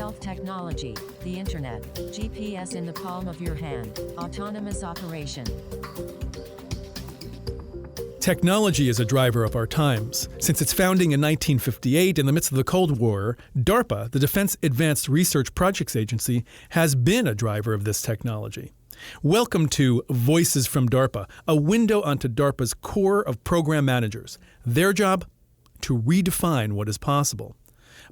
Stealth technology, the internet, GPS in the palm of your hand, autonomous operation. Technology is a driver of our times. Since its founding in 1958 in the midst of the Cold War, DARPA, the Defense Advanced Research Projects Agency, has been a driver of this technology. Welcome to Voices from DARPA, a window onto DARPA's core of program managers. Their job? To redefine what is possible.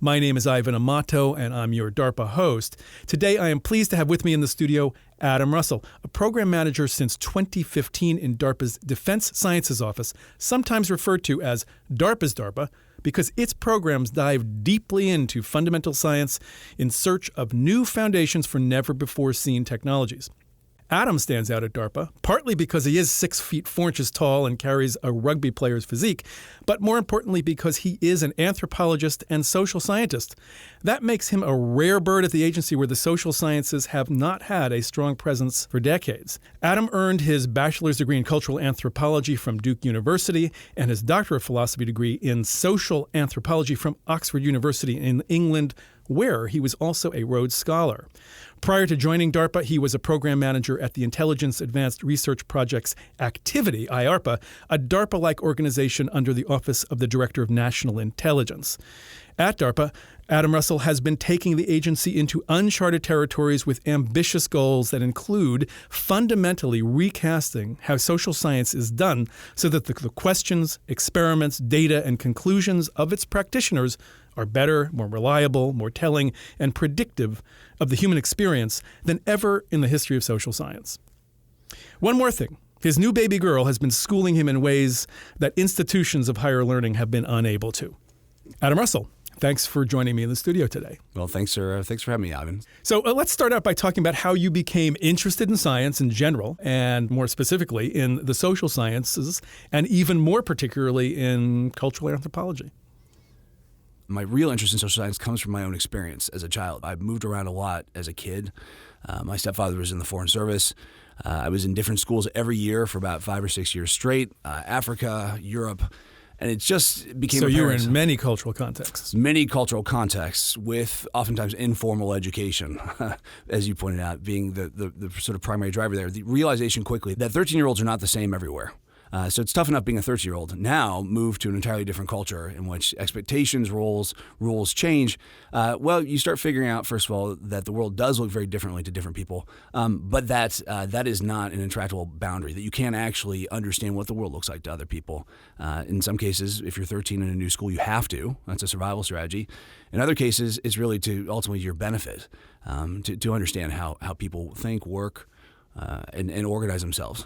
My name is Ivan Amato, and I'm your DARPA host. Today, I am pleased to have with me in the studio Adam Russell, a program manager since 2015 in DARPA's Defense Sciences Office, sometimes referred to as DARPA's DARPA, because its programs dive deeply into fundamental science in search of new foundations for never-before-seen technologies. Adam stands out at DARPA, partly because he is 6 feet 4 inches tall and carries a rugby player's physique, but more importantly because he is an anthropologist and social scientist. That makes him a rare bird at the agency where the social sciences have not had a strong presence for decades. Adam earned his bachelor's degree in cultural anthropology from Duke University and his doctor of philosophy degree in social anthropology from Oxford University in England, where he was also a Rhodes Scholar. Prior to joining DARPA, he was a program manager at the Intelligence Advanced Research Projects Activity, IARPA, a DARPA-like organization under the Office of the Director of National Intelligence. At DARPA, Adam Russell has been taking the agency into uncharted territories with ambitious goals that include fundamentally recasting how social science is done so that the questions, experiments, data, and conclusions of its practitioners are better, more reliable, more telling, and predictive of the human experience than ever in the history of social science. One more thing. His new baby girl has been schooling him in ways that institutions of higher learning have been unable to. Adam Russell, thanks for joining me in the studio today. Well, thanks, sir. Thanks for having me, Ivan. So let's start out by talking about how you became interested in science in general, and more specifically in the social sciences, and even more particularly in cultural anthropology. My real interest in social science comes from my own experience as a child. I moved around a lot as a kid. My stepfather was in the Foreign Service. I was in different schools every year for about 5 or 6 years straight, Africa, Europe, and it just became So apparent. you were in many cultural contexts. Many cultural contexts with oftentimes informal education, as you pointed out, being the sort of primary driver there. The realization quickly that 13-year-olds are not the same everywhere. So it's tough enough being a 13-year-old. Now move to an entirely different culture in which expectations, rules change. Well, you start figuring out, first of all, that the world does look very differently to different people, but that is not an intractable boundary, that you can't actually understand what the world looks like to other people. In some cases, if you're 13 in a new school, you have to. That's a survival strategy. In other cases, it's really to ultimately your benefit, to understand how people think, work, and organize themselves.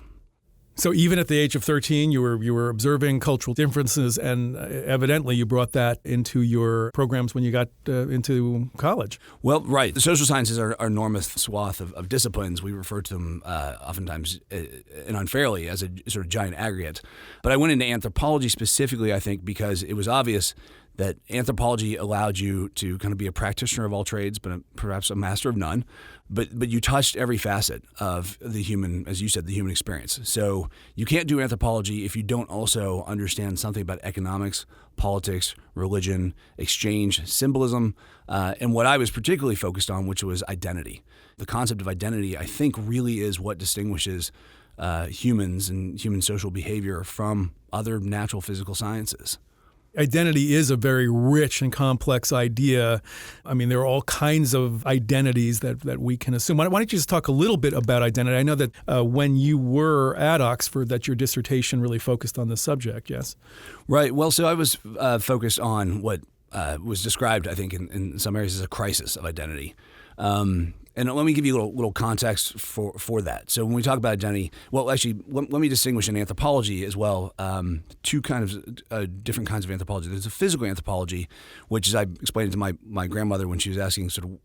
So even at the age of 13, you were observing cultural differences, and evidently you brought that into your programs when you got into college. Well, right. The social sciences are an enormous swath of disciplines. We refer to them oftentimes and unfairly as a sort of giant aggregate. But I went into anthropology specifically, I think, because it was obvious that anthropology allowed you to kind of be a practitioner of all trades, but perhaps a master of none. But you touched every facet of the human, as you said, the human experience. So you can't do anthropology if you don't also understand something about economics, politics, religion, exchange, symbolism, and what I was particularly focused on, which was identity. The concept of identity, I think, really is what distinguishes humans and human social behavior from other natural physical sciences. Identity is a very rich and complex idea. I mean, there are all kinds of identities that we can assume. Why don't you just talk a little bit about identity? I know that when you were at Oxford, that your dissertation really focused on this subject, yes? Right. Well, so I was focused on what was described, I think, in some areas as a crisis of identity. And let me give you a little context for that. So when we talk about identity, well, actually, let me distinguish in anthropology as well, two kinds of different kinds of anthropology. There's a physical anthropology, which is I explained to my grandmother when she was asking sort of,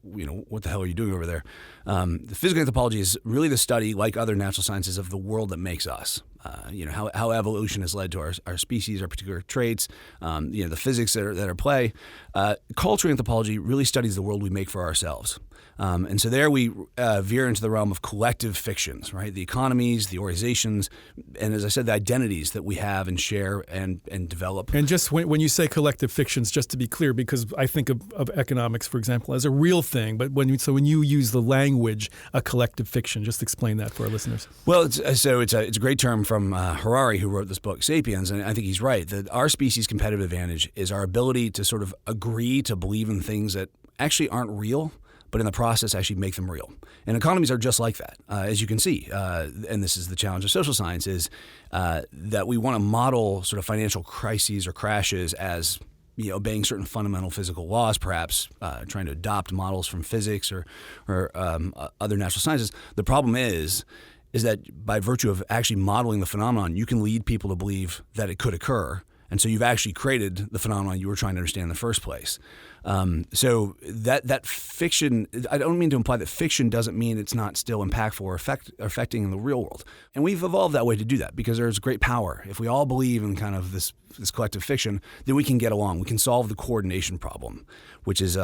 what the hell are you doing over there? The physical anthropology is really the study, like other natural sciences, of the world that makes us. how evolution has led to our species, our particular traits, the physics that are at play. Cultural anthropology really studies the world we make for ourselves. And so there we veer into the realm of collective fictions, right? The economies, the organizations, and as I said, the identities that we have and share and develop. And just when you say collective fictions, just to be clear, because I think of economics, for example, as a real thing, but when you use the language, a collective fiction, just explain that for our listeners. Well, it's a great term from Harari, who wrote this book, Sapiens, and I think he's right, that our species' competitive advantage is our ability to sort of agree to believe in things that actually aren't real, but in the process actually make them real. And economies are just like that, as you can see. And this is the challenge of social science, is that we want to model sort of financial crises or crashes as obeying certain fundamental physical laws, perhaps trying to adopt models from physics or other natural sciences. The problem is that by virtue of actually modeling the phenomenon, you can lead people to believe that it could occur. And so you've actually created the phenomenon you were trying to understand in the first place. So that fiction, I don't mean to imply that fiction doesn't mean it's not still impactful or affecting the real world. And we've evolved that way to do that because there's great power. If we all believe in kind of this collective fiction, then we can get along. We can solve the coordination problem, which is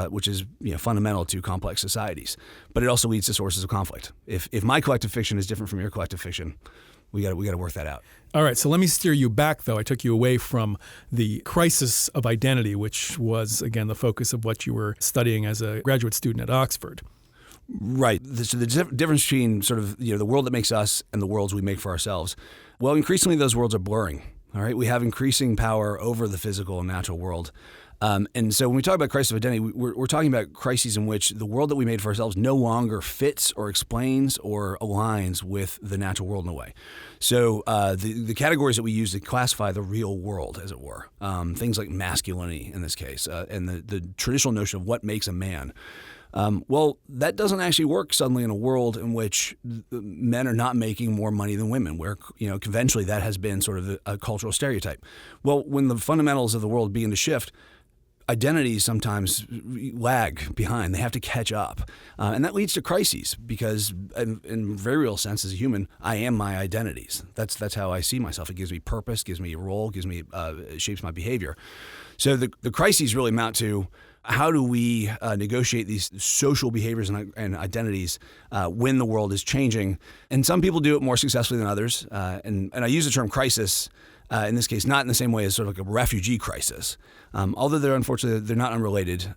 fundamental to complex societies. But it also leads to sources of conflict. If my collective fiction is different from your collective fiction, we got to work that out. All right, so let me steer you back, though. I took you away from the crisis of identity, which was, again, the focus of what you were studying as a graduate student at Oxford. Right. So the difference between sort of the world that makes us and the worlds we make for ourselves, well, increasingly those worlds are blurring. All right, we have increasing power over the physical and natural world. And so when we talk about crisis of identity, we're talking about crises in which the world that we made for ourselves no longer fits or explains or aligns with the natural world in a way. So the categories that we use to classify the real world, as it were, things like masculinity in this case, and the traditional notion of what makes a man. Well, that doesn't actually work suddenly in a world in which men are not making more money than women, where conventionally that has been sort of a cultural stereotype. Well, when the fundamentals of the world begin to shift, identities sometimes lag behind. They have to catch up. And that leads to crises because in very real sense as a human, I am my identities. That's how I see myself. It gives me purpose, gives me a role, shapes my behavior. So the crises really amount to how do we negotiate these social behaviors and identities when the world is changing? And some people do it more successfully than others. And I use the term crisis in this case, not in the same way as sort of like a refugee crisis. Although they're not unrelated,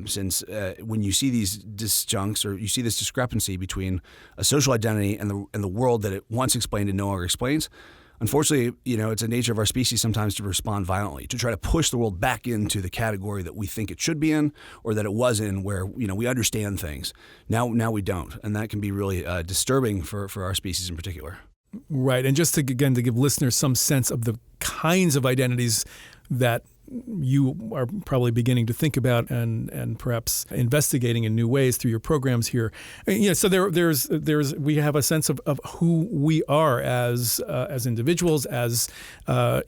since when you see these disjuncts or you see this discrepancy between a social identity and the world that it once explained and no longer explains, unfortunately, it's a nature of our species sometimes to respond violently, to try to push the world back into the category that we think it should be in or that it was in, where we understand things. Now we don't, and that can be really disturbing for our species in particular. Right, and just to give listeners some sense of the kinds of identities that you are probably beginning to think about and perhaps investigating in new ways through your programs here. So we have a sense of who we are as individuals, as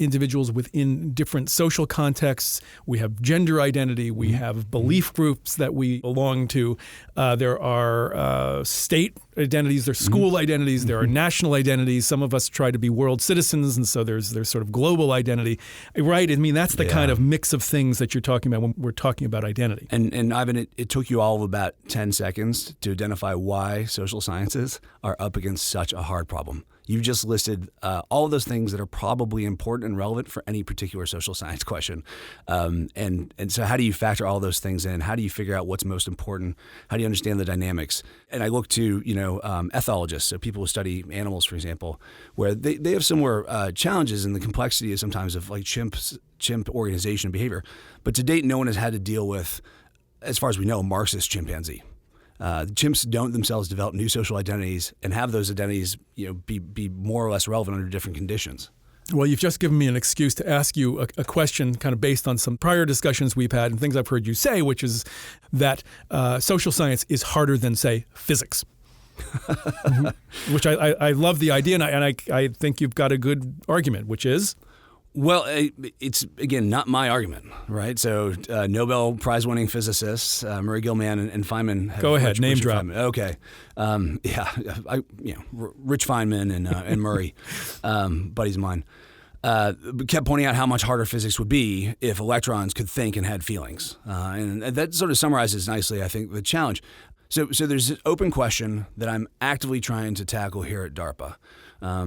individuals within different social contexts. We have gender identity. We have belief groups that we belong to. There are state identities. There are school identities. There are national identities. Some of us try to be world citizens, and so there's sort of global identity. Right? I mean, that's the kind of mix of things that you're talking about when we're talking about identity. And Ivan, it took you all of about 10 seconds to identify why social sciences are up against such a hard problem. You've just listed all of those things that are probably important and relevant for any particular social science question. And so how do you factor all those things in? How do you figure out what's most important? How do you understand the dynamics? And I look to, ethologists, so people who study animals, for example, where they have similar challenges in the complexity sometimes of like chimp organization and behavior. But to date, no one has had to deal with, as far as we know, a Marxist chimpanzee. Chimps don't themselves develop new social identities and have those identities, be more or less relevant under different conditions. Well, you've just given me an excuse to ask you a question kind of based on some prior discussions we've had and things I've heard you say, which is that social science is harder than, say, physics. Which I love the idea, and I think you've got a good argument, which is? Well, it's, again, not my argument, right? So Nobel Prize-winning physicists, Murray Gell-Mann and Feynman. Go ahead, name drop. Feynman. Okay. Rich Feynman and Murray, buddies of mine, kept pointing out how much harder physics would be if electrons could think and had feelings. And that sort of summarizes nicely, I think, the challenge. So there's an open question that I'm actively trying to tackle here at DARPA.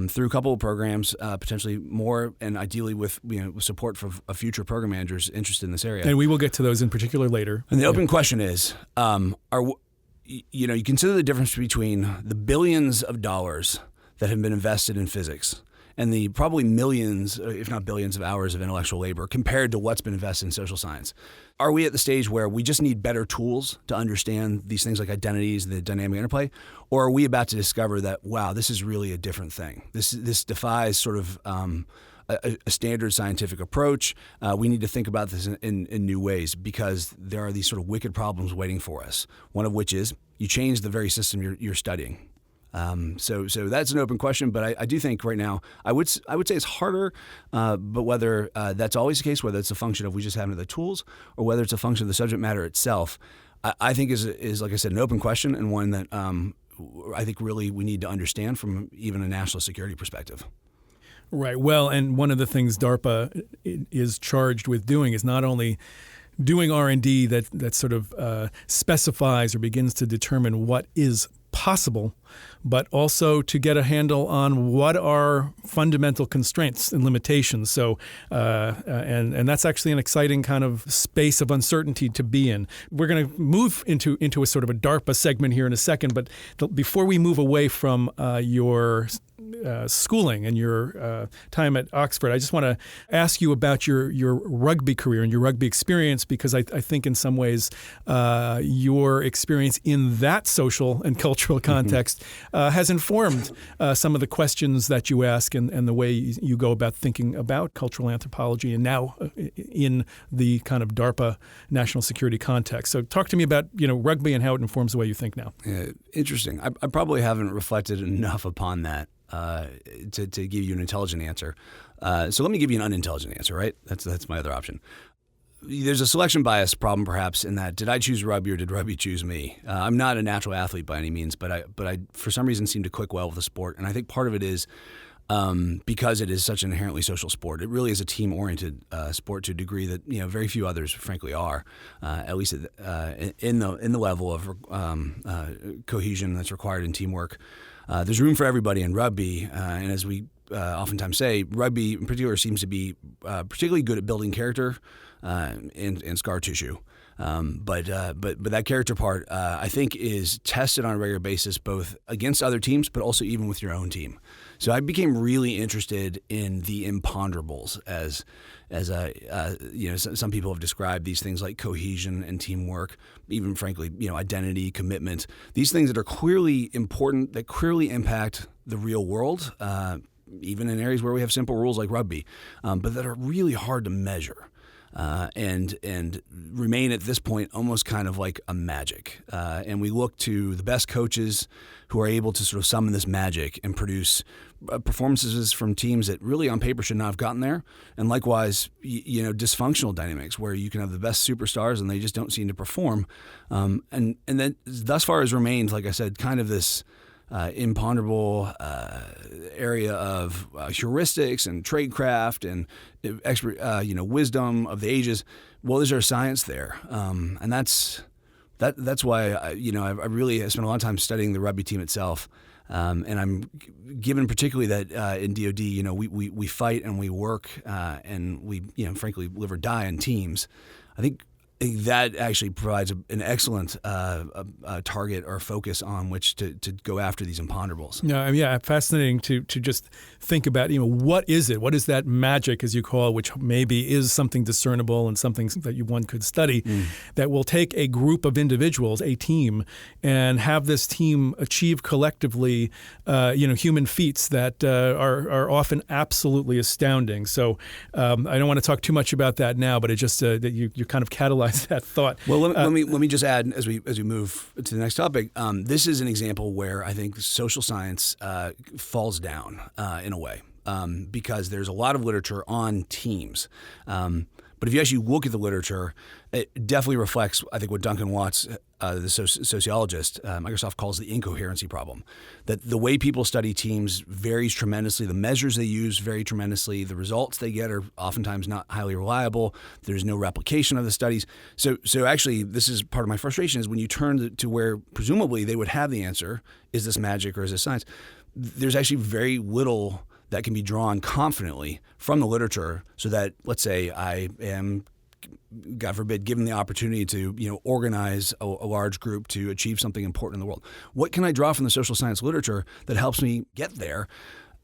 Through a couple of programs, potentially more, and ideally with support for future program managers interested in this area. And we will get to those in particular later. And the open question is, you consider the difference between the billions of dollars that have been invested in physics and the probably millions, if not billions, of hours of intellectual labor compared to what's been invested in social science. Are we at the stage where we just need better tools to understand these things like identities, the dynamic interplay? Or are we about to discover that, wow, this is really a different thing? This defies sort of a standard scientific approach. We need to think about this in new ways because there are these sort of wicked problems waiting for us, one of which is you change the very system you're studying. So that's an open question, but I do think right now I would say it's harder, but whether that's always the case, whether it's a function of we just have the tools or whether it's a function of the subject matter itself, I think is like I said, an open question and one that I think really we need to understand from even a national security perspective. Right. Well, and one of the things DARPA is charged with doing is not only doing R&D that sort of specifies or begins to determine what is possible, but also to get a handle on what are fundamental constraints and limitations. So, and that's actually an exciting kind of space of uncertainty to be in. We're going to move into a sort of a DARPA segment here in a second, but before we move away from your schooling and your time at Oxford, I just want to ask you about your rugby career and your rugby experience, because I think in some ways your experience in that social and cultural context has informed some of the questions that you ask and the way you go about thinking about cultural anthropology and now in the kind of DARPA national security context. So talk to me about rugby and how it informs the way you think now. Yeah, interesting. I probably haven't reflected enough upon that to give you an intelligent answer. So let me give you an unintelligent answer, right? That's my other option. There's a selection bias problem, perhaps, in that did I choose rugby or did rugby choose me? I'm not a natural athlete by any means, but I for some reason seem to click well with the sport, and I think part of it is because it is such an inherently social sport. It really is a team-oriented sport to a degree that very few others, frankly, are. At least in the level of cohesion that's required in teamwork. There's room for everybody in rugby, and as we oftentimes say, rugby in particular seems to be particularly good at building character and scar tissue. But that character part, I think, is tested on a regular basis, both against other teams, but also even with your own team. So I became really interested in the imponderables, as some people have described these things like cohesion and teamwork, even frankly, identity, commitment. These things that are clearly important, that clearly impact the real world, even in areas where we have simple rules like rugby, but that are really hard to measure. And remain at this point almost kind of like a magic. And we look to the best coaches who are able to sort of summon this magic and produce performances from teams that really on paper should not have gotten there. And likewise, dysfunctional dynamics where you can have the best superstars and they just don't seem to perform. And then thus far has remained, like I said, kind of this imponderable area of heuristics and tradecraft and expert, wisdom of the ages. Well, is there science there? And that's why I really spent a lot of time studying the rugby team itself. And I'm given particularly that in DoD, we fight and we work and we frankly live or die in teams. I think that actually provides an excellent target or focus on which to go after these imponderables. Yeah, fascinating to just think about, what is it? What is that magic, as you call it, which maybe is something discernible and something that one could study, that will take a group of individuals, a team, and have this team achieve collectively, human feats that are often absolutely astounding. So I don't want to talk too much about that now, but it just that you kind of catalyze that thought. Well, let me just add as we move to the next topic. This is an example where I think social science falls down in a way. because there's a lot of literature on teams. But if you actually look at the literature, it definitely reflects, I think, what Duncan Watts, the sociologist, Microsoft calls the incoherency problem. That the way people study teams varies tremendously. The measures they use vary tremendously. The results they get are oftentimes not highly reliable. There's no replication of the studies. So actually, this is part of my frustration is when you turn to where presumably they would have the answer, is this magic or is this science? There's actually very little that can be drawn confidently from the literature so that, let's say, I am, God forbid, given the opportunity to organize a large group to achieve something important in the world. What can I draw from the social science literature that helps me get there?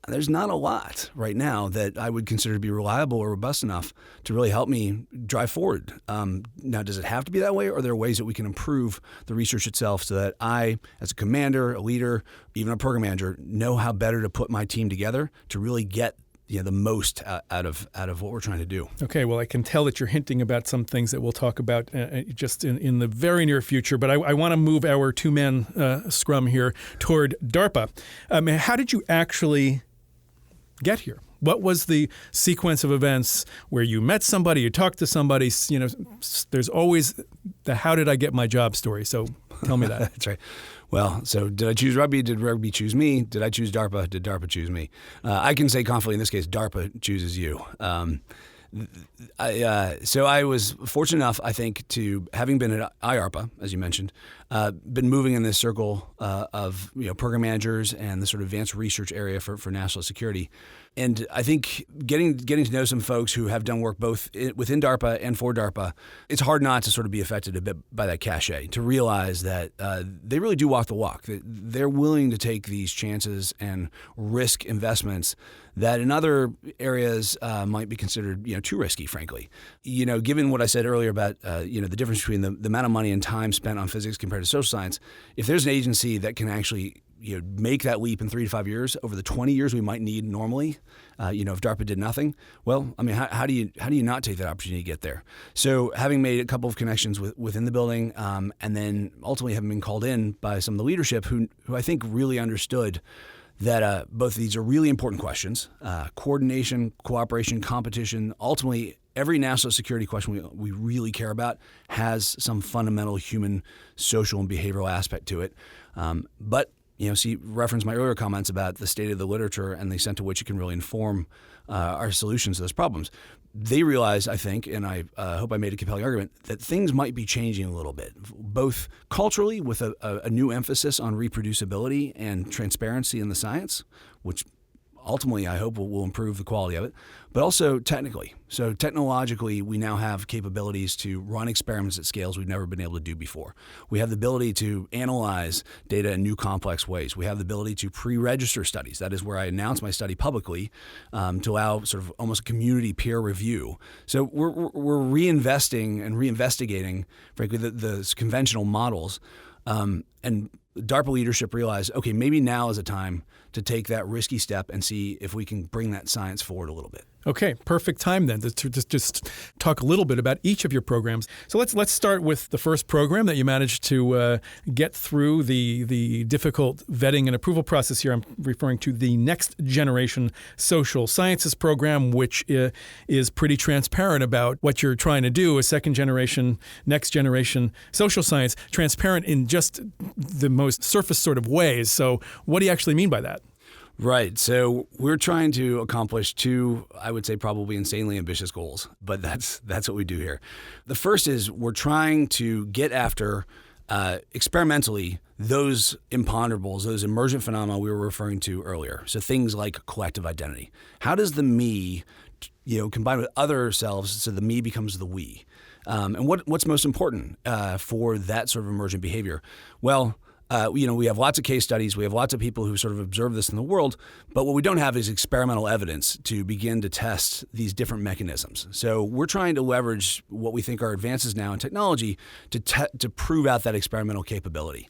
There's not a lot right now that I would consider to be reliable or robust enough to really help me drive forward. Now, does it have to be that way, or are there ways that we can improve the research itself so that I, as a commander, a leader, even a program manager, know how better to put my team together to really get the most out of what we're trying to do? Okay, well, I can tell that you're hinting about some things that we'll talk about just in the very near future, but I want to move our two-man scrum here toward DARPA. How did you actually get here? What was the sequence of events where you met somebody, you talked to somebody? There's always the how did I get my job story. So tell me that. That's right. Well, so did I choose Rugby? Did Rugby choose me? Did I choose DARPA? Did DARPA choose me? I can say confidently in this case, DARPA chooses you. So I was fortunate enough, I think, to having been at IARPA, as you mentioned, been moving in this circle of program managers and the sort of advanced research area for national security. And I think getting to know some folks who have done work both within DARPA and for DARPA, it's hard not to sort of be affected a bit by that cachet, to realize that they really do walk the walk. They're willing to take these chances and risk investments that in other areas might be considered too risky, frankly. Given what I said earlier about the difference between the amount of money and time spent on physics compared to social science, if there's an agency that can actually make that leap in 3 to 5 years over the 20 years we might need normally, if DARPA did nothing, well, I mean, how do you not take that opportunity to get there? So having made a couple of connections within the building, and then ultimately having been called in by some of the leadership who I think really understood that both of these are really important questions: coordination, cooperation, competition. Ultimately, every national security question we really care about has some fundamental human, social, and behavioral aspect to it. But reference my earlier comments about the state of the literature and the extent to which it can really inform our solutions to those problems. They realize, I think, and I hope I made a compelling argument, that things might be changing a little bit, both culturally with a new emphasis on reproducibility and transparency in the science, which ultimately I hope will improve the quality of it, but also technically. So technologically, we now have capabilities to run experiments at scales we've never been able to do before. We have the ability to analyze data in new complex ways. We have the ability to pre-register studies. That is where I announce my study publicly to allow sort of almost community peer review. So we're reinvesting and reinvestigating, frankly, the conventional models. And DARPA leadership realized, okay, maybe now is a time to take that risky step and see if we can bring that science forward a little bit. Okay, perfect time then to just talk a little bit about each of your programs. So let's start with the first program that you managed to get through the difficult vetting and approval process here. I'm referring to the Next Generation Social Sciences program, which is pretty transparent about what you're trying to do. A second generation, next generation social science, transparent in just the most surface sort of ways. So what do you actually mean by that? Right. So we're trying to accomplish two, I would say, probably insanely ambitious goals, but that's what we do here. The first is we're trying to get after experimentally those imponderables, those emergent phenomena we were referring to earlier. So things like collective identity. How does the me, combine with other selves so the me becomes the we? And what's most important for that sort of emergent behavior? Well, we have lots of case studies. We have lots of people who sort of observe this in the world. But what we don't have is experimental evidence to begin to test these different mechanisms. So we're trying to leverage what we think are advances now in technology to prove out that experimental capability.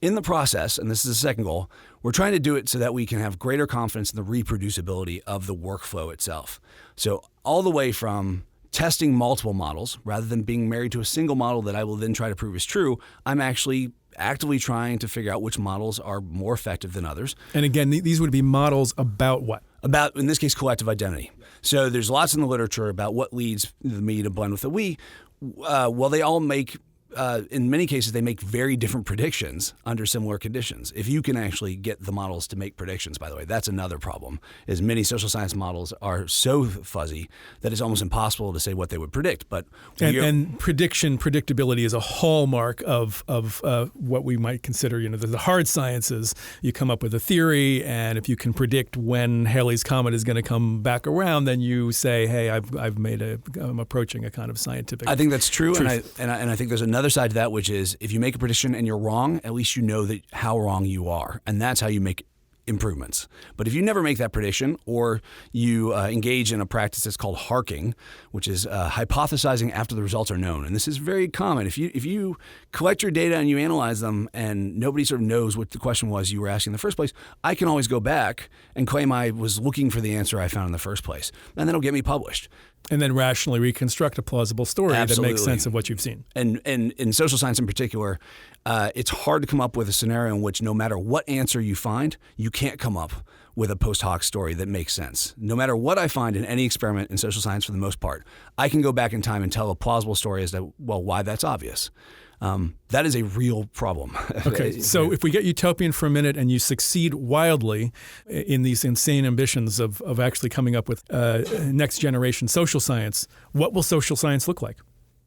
In the process, and this is the second goal, we're trying to do it so that we can have greater confidence in the reproducibility of the workflow itself. So all the way from testing multiple models, rather than being married to a single model that I will then try to prove is true, I'm actually actively trying to figure out which models are more effective than others. And again, these would be models about what? About, in this case, collective identity. So there's lots in the literature about what leads the me to blend with the we. Well, they all make, in many cases, they make very different predictions under similar conditions. If you can actually get the models to make predictions, by the way, that's another problem, is many social science models are so fuzzy that it's almost impossible to say what they would predict. But and predictability is a hallmark of what we might consider, the hard sciences. You come up with a theory, and if you can predict when Halley's Comet is going to come back around, then you say, hey, I'm approaching a kind of scientific. I think that's true, and I think there's another side to that, which is if you make a prediction and you're wrong, at least you know that how wrong you are, and that's how you make improvements. But if you never make that prediction, or you engage in a practice that's called harking, which is hypothesizing after the results are known, and this is very common. If you collect your data and you analyze them, and nobody sort of knows what the question was you were asking in the first place, I can always go back and claim I was looking for the answer I found in the first place, and that'll get me published. And then rationally reconstruct a plausible story that makes sense of what you've seen. And in social science in particular, it's hard to come up with a scenario in which no matter what answer you find, you can't come up with a post hoc story that makes sense. No matter what I find in any experiment in social science, for the most part, I can go back in time and tell a plausible story as to, well, why that's obvious. That is a real problem. Okay, so if we get utopian for a minute and you succeed wildly in these insane ambitions of actually coming up with next generation social science, what will social science look like?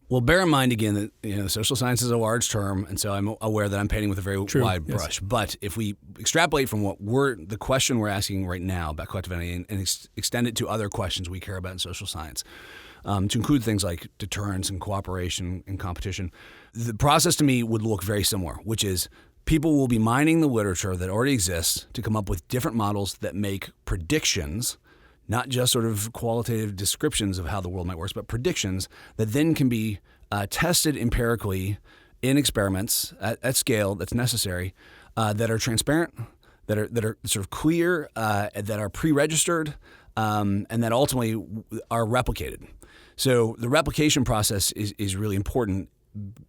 Well, bear in mind again that social science is a large term, and so I'm aware that I'm painting with a very wide brush. But if we extrapolate from the question we're asking right now about collective identity and extend it to other questions we care about in social science, to include things like deterrence and cooperation and competition, the process to me would look very similar, which is people will be mining the literature that already exists to come up with different models that make predictions, not just sort of qualitative descriptions of how the world might work, but predictions that then can be tested empirically in experiments at scale that's necessary, that are transparent, that are sort of clear, that are pre-registered, and that ultimately are replicated. So the replication process is really important,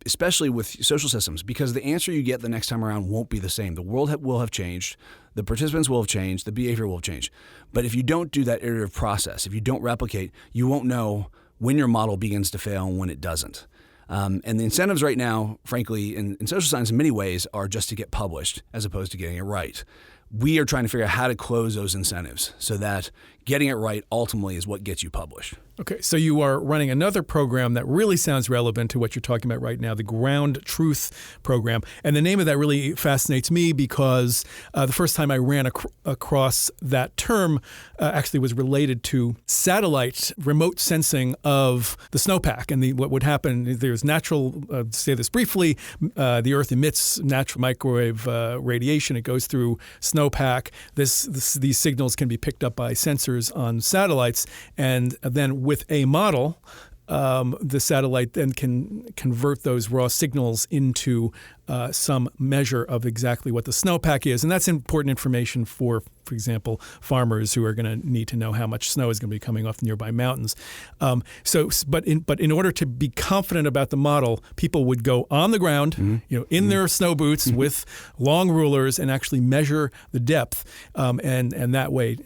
especially with social systems, because the answer you get the next time around won't be the same. The world will have changed, the participants will have changed, the behavior will have changed. But if you don't do that iterative process, if you don't replicate, you won't know when your model begins to fail and when it doesn't. And the incentives right now, frankly, in social science in many ways are just to get published as opposed to getting it right. We are trying to figure out how to close those incentives so that getting it right ultimately is what gets you published. Okay, so you are running another program that really sounds relevant to what you're talking about right now, the Ground Truth program. And the name of that really fascinates me because the first time I ran across that term actually was related to satellite remote sensing of the snowpack. And what would happen, there's natural, say this briefly, the Earth emits natural microwave radiation. It goes through snowpack. These signals can be picked up by sensors on satellites, and then with a model, the satellite then can convert those raw signals into some measure of exactly what the snowpack is. And that's important information for example, farmers who are going to need to know how much snow is going to be coming off the nearby mountains. But in order to be confident about the model, people would go on the ground, in their snow boots with long rulers and actually measure the depth, and that way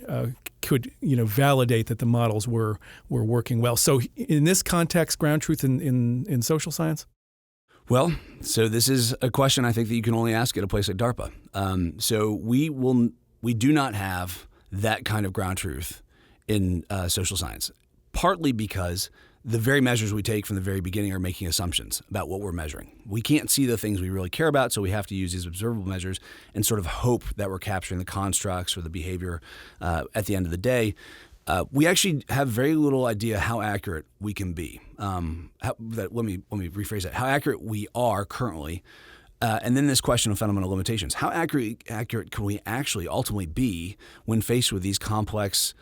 could validate that the models were working well. So in this context, ground truth in social science? Well, so this is a question I think that you can only ask at a place like DARPA. So we do not have that kind of ground truth in social science, partly because the very measures we take from the very beginning are making assumptions about what we're measuring. We can't see the things we really care about, so we have to use these observable measures and sort of hope that we're capturing the constructs or the behavior at the end of the day. We actually have very little idea how accurate we can be. Let me rephrase that. How accurate we are currently, and then this question of fundamental limitations. How accurate can we actually ultimately be when faced with these complex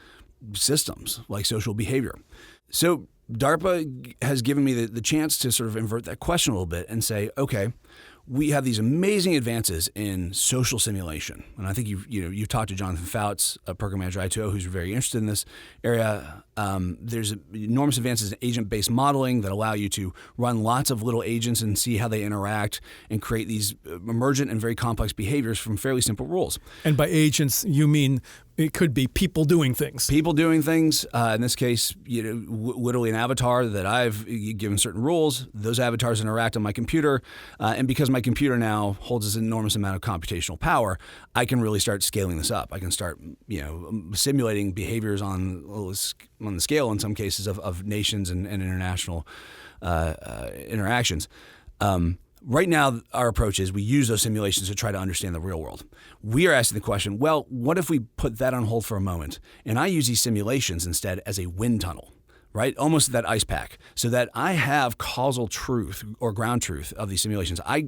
systems like social behavior? So DARPA has given me the chance to sort of invert that question a little bit and say, okay, we have these amazing advances in social simulation. And I think you've talked to Jonathan Fouts, a program manager at I2O, who's very interested in this area. There's enormous advances in agent-based modeling that allow you to run lots of little agents and see how they interact and create these emergent and very complex behaviors from fairly simple rules. And by agents, you mean It could be people doing things. People doing things. In this case, literally an avatar that I've given certain rules. Those avatars interact on my computer, and because my computer now holds an enormous amount of computational power, I can really start scaling this up. I can start, simulating behaviors on the scale in some cases of nations and international interactions. Right now, our approach is we use those simulations to try to understand the real world. We are asking the question, well, what if we put that on hold for a moment? And I use these simulations instead as a wind tunnel, right? Almost that ice pack, so that I have causal truth or ground truth of these simulations. I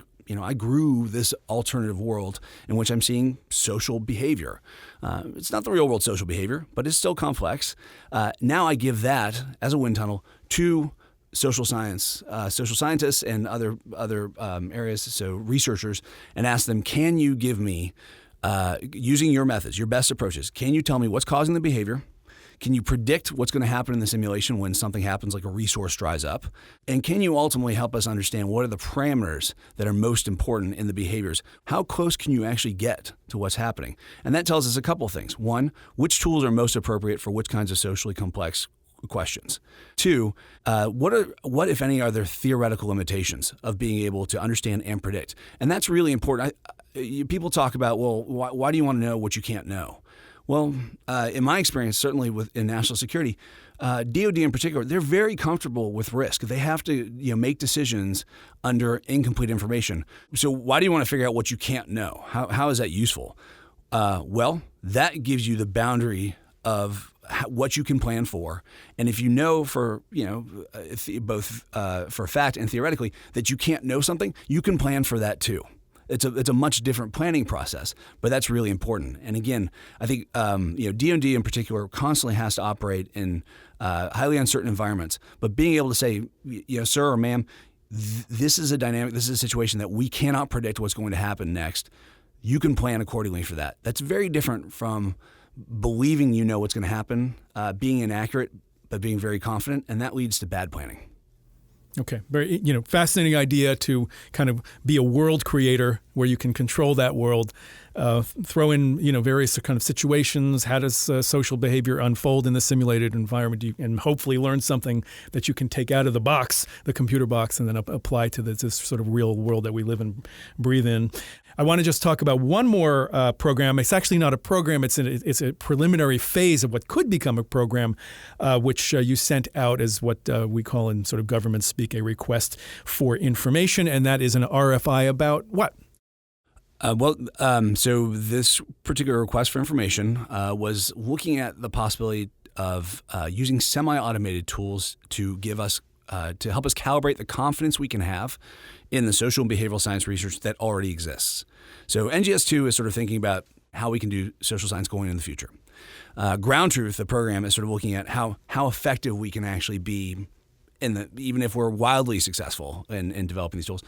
grew this alternative world in which I'm seeing social behavior. It's not the real world social behavior, but it's still complex. Now I give that as a wind tunnel to social scientists and other areas, so researchers, and ask them, can you give me, using your methods, your best approaches, can you tell me what's causing the behavior? Can you predict what's going to happen in the simulation when something happens like a resource dries up? And can you ultimately help us understand what are the parameters that are most important in the behaviors? How close can you actually get to what's happening? And that tells us a couple of things. One, which tools are most appropriate for which kinds of socially complex questions. Two, what if any are there theoretical limitations of being able to understand and predict? And that's really important. People talk about, well, why do you want to know what you can't know? Well, in my experience, certainly in national security, DoD in particular, they're very comfortable with risk. They have to make decisions under incomplete information. So why do you want to figure out what you can't know? How is that useful? Well, that gives you the boundary of what you can plan for, and if you know for both for a fact and theoretically that you can't know something, you can plan for that too. It's a much different planning process, but that's really important. And again, I think DoD in particular constantly has to operate in highly uncertain environments. But being able to say, sir or ma'am, this is a dynamic, this is a situation that we cannot predict what's going to happen next. You can plan accordingly for that. That's very different from believing you know what's going to happen, being inaccurate, but being very confident, and that leads to bad planning. Okay, very fascinating idea to kind of be a world creator where you can control that world, throw in various kind of situations. How does social behavior unfold in the simulated environment, and hopefully learn something that you can take out of the box, the computer box, and then apply to this sort of real world that we live and breathe in. I want to just talk about one more program. It's actually not a program. It's a preliminary phase of what could become a program, which you sent out as what we call in sort of government speak a request for information, and that is an RFI about what? So this particular request for information was looking at the possibility of using semi-automated tools to give us to help us calibrate the confidence we can have in the social and behavioral science research that already exists. So NGS2 is sort of thinking about how we can do social science going in the future. Ground Truth, the program, is sort of looking at how effective we can actually be even if we're wildly successful in developing these tools.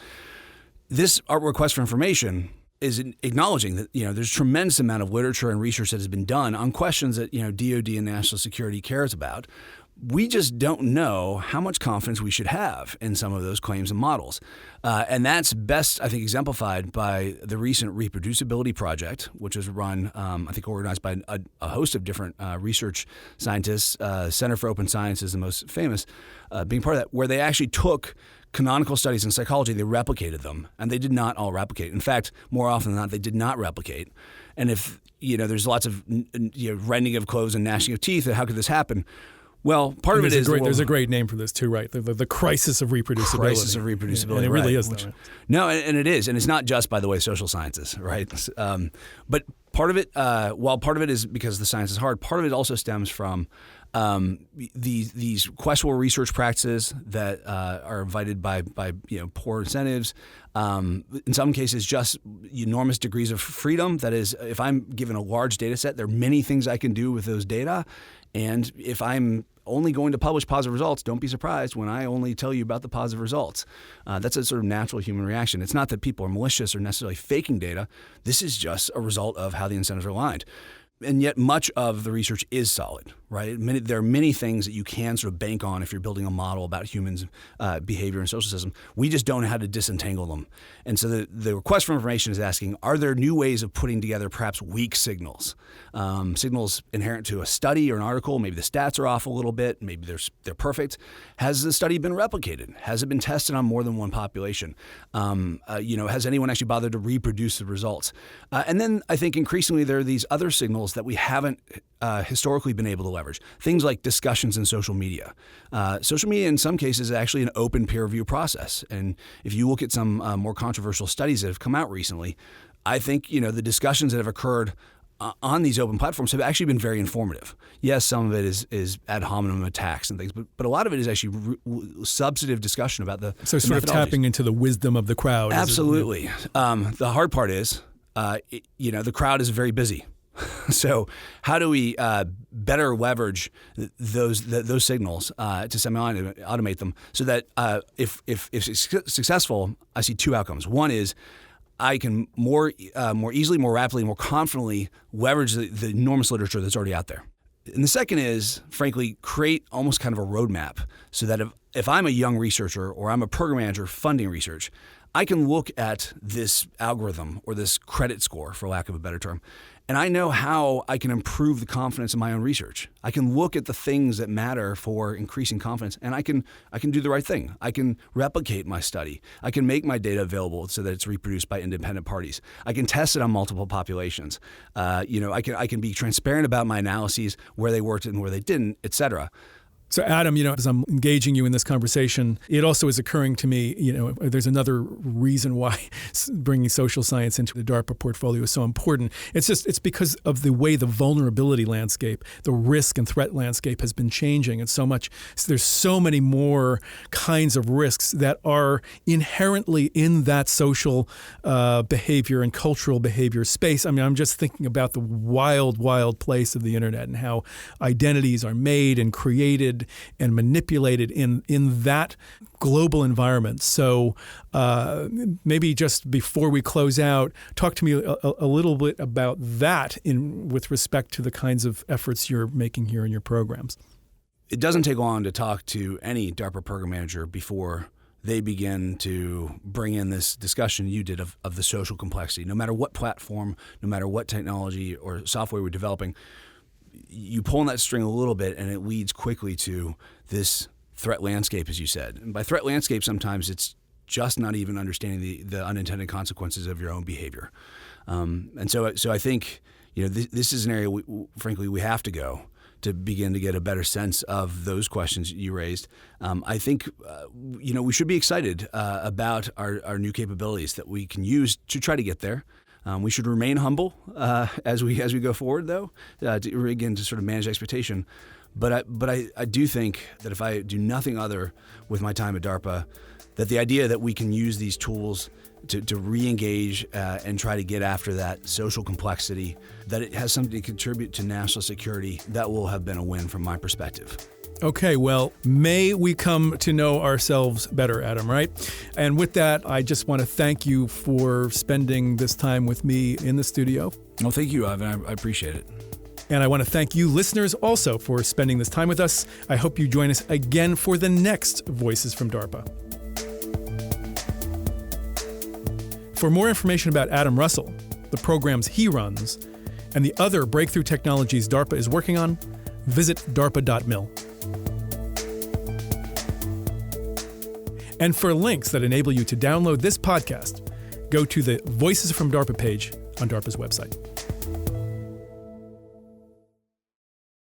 This request for information is acknowledging that there's a tremendous amount of literature and research that has been done on questions that DoD and national security cares about. We just don't know how much confidence we should have in some of those claims and models. And that's best, I think, exemplified by the recent Reproducibility Project, which was run, I think, organized by a host of different research scientists. Center for Open Science is the most famous, being part of that, where they actually took canonical studies in psychology, they replicated them, and they did not all replicate. In fact, more often than not, they did not replicate. And if, there's lots of, rending of clothes and gnashing of teeth, how could this happen? Well, part of it is there's a great name for this too, right? The crisis of reproducibility. Crisis of reproducibility, and it really is. No, and it is, and it's not just, by the way, social sciences, right? But part of it, while part of it is because the science is hard, part of it also stems from these questionable research practices that are invited by poor incentives. In some cases, just enormous degrees of freedom. That is, if I'm given a large data set, there are many things I can do with those data. And if I'm only going to publish positive results, don't be surprised when I only tell you about the positive results. That's a sort of natural human reaction. It's not that people are malicious or necessarily faking data. This is just a result of how the incentives are aligned. And yet much of the research is solid. right? There are many things that you can sort of bank on if you're building a model about humans' behavior and social system. We just don't know how to disentangle them. And so the request for information is asking, are there new ways of putting together perhaps weak signals? Signals inherent to a study or an article, maybe the stats are off a little bit, maybe they're perfect. Has the study been replicated? Has it been tested on more than one population? Has anyone actually bothered to reproduce the results? And then I think increasingly there are these other signals that we haven't historically been able to leverage. Things like discussions in social media. Social media in some cases is actually an open peer review process. And if you look at some more controversial studies that have come out recently, I think the discussions that have occurred on these open platforms have actually been very informative. Yes, some of it is ad hominem attacks and things, but a lot of it is actually substantive discussion about the sort of tapping into the wisdom of the crowd. Absolutely. The hard part is, the crowd is very busy. So how do we better leverage those signals to semi-automate them so that if successful, I see two outcomes. One is I can more easily, more rapidly, more confidently leverage the enormous literature that's already out there. And the second is, frankly, create almost kind of a roadmap so that if I'm a young researcher or I'm a program manager funding research, I can look at this algorithm or this credit score, for lack of a better term, and I know how I can improve the confidence in my own research. I can look at the things that matter for increasing confidence, and I can do the right thing. I can replicate my study. I can make my data available so that it's reproduced by independent parties. I can test it on multiple populations. I can be transparent about my analyses, where they worked and where they didn't, et cetera. So Adam, as I'm engaging you in this conversation, it also is occurring to me, there's another reason why bringing social science into the DARPA portfolio is so important. It's because of the way the vulnerability landscape, the risk and threat landscape has been changing, and there's so many more kinds of risks that are inherently in that social behavior and cultural behavior space. I mean, I'm just thinking about the wild, wild place of the internet and how identities are made and created and manipulated in that global environment. So maybe just before we close out, talk to me a little bit about that with respect to the kinds of efforts you're making here in your programs. It doesn't take long to talk to any DARPA program manager before they begin to bring in this discussion you did of the social complexity. No matter what platform, no matter what technology or software we're developing, you pull on that string a little bit and it leads quickly to this threat landscape, as you said. And by threat landscape, sometimes it's just not even understanding the unintended consequences of your own behavior. And so I think this is an area, frankly, we have to go to begin to get a better sense of those questions you raised. I think we should be excited about our new capabilities that we can use to try to get there. We should remain humble as we go forward, though, to sort of manage expectation. But I do think that if I do nothing other with my time at DARPA, that the idea that we can use these tools to re-engage and try to get after that social complexity, that it has something to contribute to national security, that will have been a win from my perspective. Okay, well, may we come to know ourselves better, Adam, right? And with that, I just want to thank you for spending this time with me in the studio. Well, thank you, Ivan. I appreciate it. And I want to thank you, listeners, also for spending this time with us. I hope you join us again for the next Voices from DARPA. For more information about Adam Russell, the programs he runs, and the other breakthrough technologies DARPA is working on, visit darpa.mil. And for links that enable you to download this podcast, go to the Voices from DARPA page on DARPA's website.